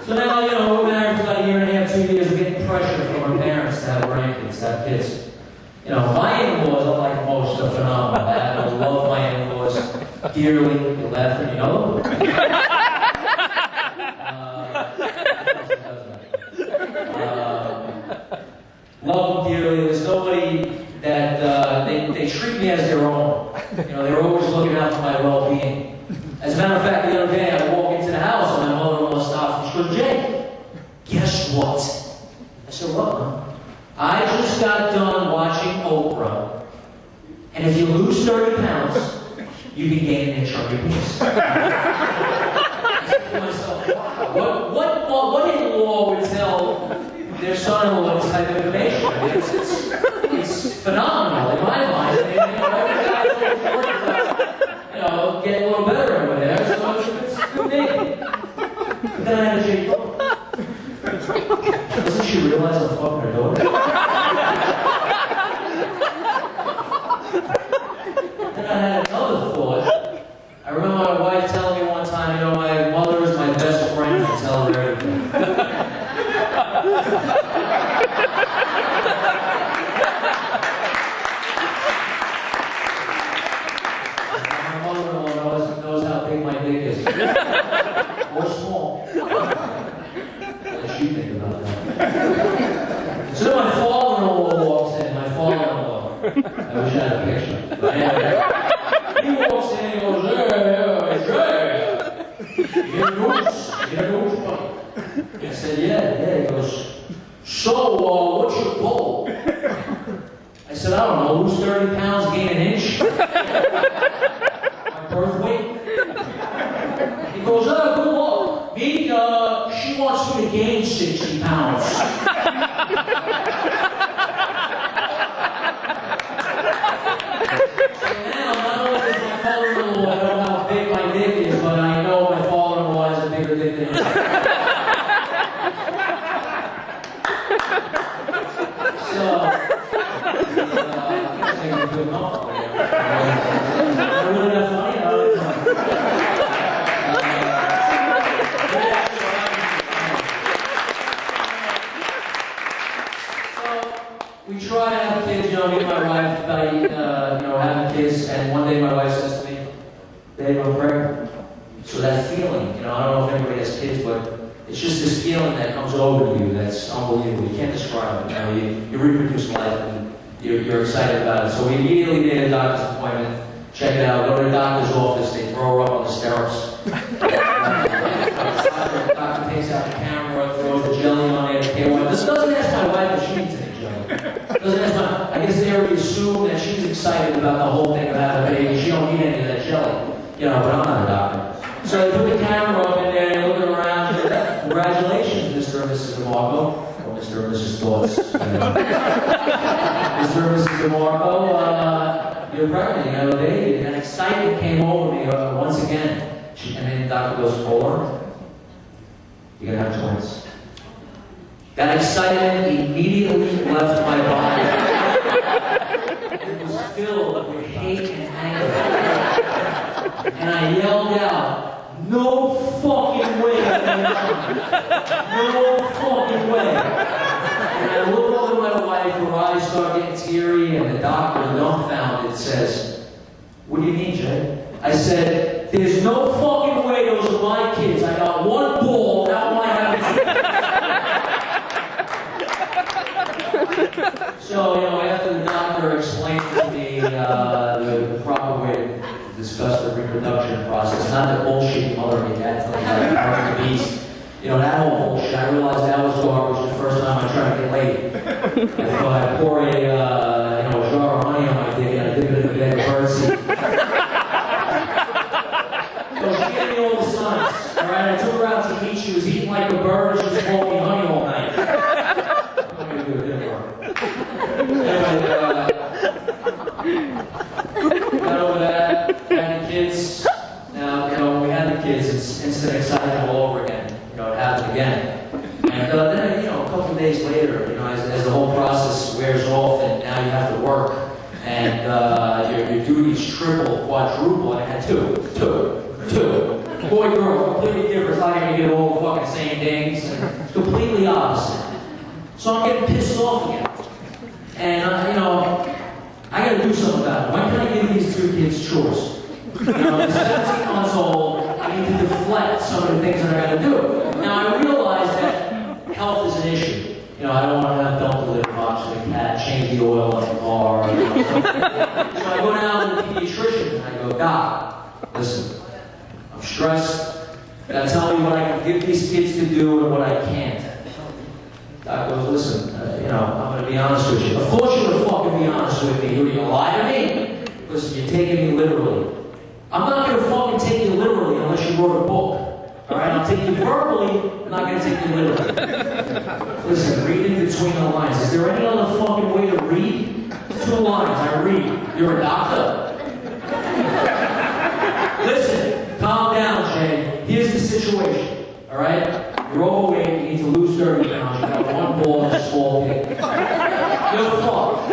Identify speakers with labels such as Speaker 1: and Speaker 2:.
Speaker 1: So now, we're married for about a year and a half, 2 years, we're getting pressure from our parents to have grandkids, to have kids. My in-laws, unlike most, are phenomenal. I love my in-laws dearly. You're laughing, you know them? Love them dearly. There's nobody that, they treat me as their own. They're always looking out for my well-being. As a matter of fact, the other day I walk into the house and my mother-in-law stops and she goes, "Jay, guess what?" I said, "What, Mom?" "I just got done watching Oprah, and if you lose 30 pounds, you can gain an inch on your penis." I said to myself, wow, what in-law would tell their son-in-law this type of information? I mean, it's phenomenal in my mind. I mean, every guy's looking forward to, get a little better over there, so it's good thing. But then I had a Jay daughter. Doesn't she realize I'm fucking her daughter? Then I had another thought. I remember my wife telling me one time, my mother is my best friend, I tell her everything. My mother-in-law knows how big my dick is. Or small. What does she think about that? So then my father-in-law walks in, my father-in-law. I wish I had a picture. But anyway, he walks in and he goes, "Hey, you're loose, buddy." I said, yeah. He goes, "So, what's your goal?" I said, "I don't know, lose 30 pounds, gain an inch." My birth weight. He goes, "Oh, good luck. Me, she wants me to gain 60 pounds. So now, not only does my father-in-law know how big my dick is, but I know my father-in-law has a bigger dick than him. So, I think I'm good enough. Really that funny? We try to have kids, me and my wife, having kids, and one day my wife says to me, "Babe, I'm pregnant." So that feeling, I don't know if anybody has kids, but it's just this feeling that comes over you that's unbelievable. You can't describe it. You reproduce life and you're excited about it. So we immediately made a doctor's appointment, check it out, go to the doctor's office, they throw her up on the stirrups. The doctor takes out the camera, throws the jelly on it, this doesn't ask my wife if she needs any jelly. Doesn't ask I guess they already assume that she's excited about the whole thing of having a baby. She don't need any of that jelly. But I'm not a doctor. So they put the camera up in there, they're looking around, "Congratulations, Mr. and Mrs. DeMarco." Or Mr. and Mrs. Thoughts. Mr. and Mrs. DeMarco, you're pregnant, you have a baby. And excitement came over me once again. And then the doctor goes, "Hold on. You're going to have twins." That excitement immediately left my body. It was filled with hate and anger. And I yelled out, "No fucking way, man. No fucking way." And I look over at my wife, her eyes start getting teary, and the doctor, dumbfounded, says, "What do you mean, Jay?" I said, "There's no fucking way those are my kids. I got one ball, that one I have." So, after the doctor explained to me the proper way to discuss the reproduction process, not the bullshit mother and dad telling me about the beast, that whole bullshit, I realized that was garbage the first time I tried to get laid. I thought I'd pour a jar of honey on my dick and I dip it in a bag of birdseed. So she gave me all the signs, alright? I took her out to eat, she was eating like a bird, she was smoking honey all night. Got over that, had the kids. Now, when we had the kids, it's instant excitement all over again. It happened again. And then, a couple of days later, as the whole process wears off and now you have to work, and your duties triple, quadruple, and I had two. Boy, girl, completely different. It's not even make it all fucking same things. It's completely opposite. So I'm getting pissed off again. And, I gotta do something about it. When can I give these three kids chores? At 17 months old, I need to deflect some of the things that I gotta do. Now, I realize that health is an issue. I don't want to have don't live much with the cat, change the oil on the car. So I go down to the pediatrician and I go, Doc, listen, I'm stressed. You gotta tell me what I can give these kids to do and what I can't. Doc goes, listen, I'm gonna be honest with you. Of course you're gonna fucking be honest with me. You're gonna lie to me? Listen, you're taking me literally. I'm not gonna fucking take you literally unless you wrote a book. Alright, I'll take you verbally, I'm not going to take you literally. Listen, read in between the lines. Is there any other fucking way to read? 2 lines, I read. You're a doctor? Listen, calm down, Jay. Here's the situation, alright? You're overweight, you need to lose 30 pounds, you got one ball and a small dick. You're fucked.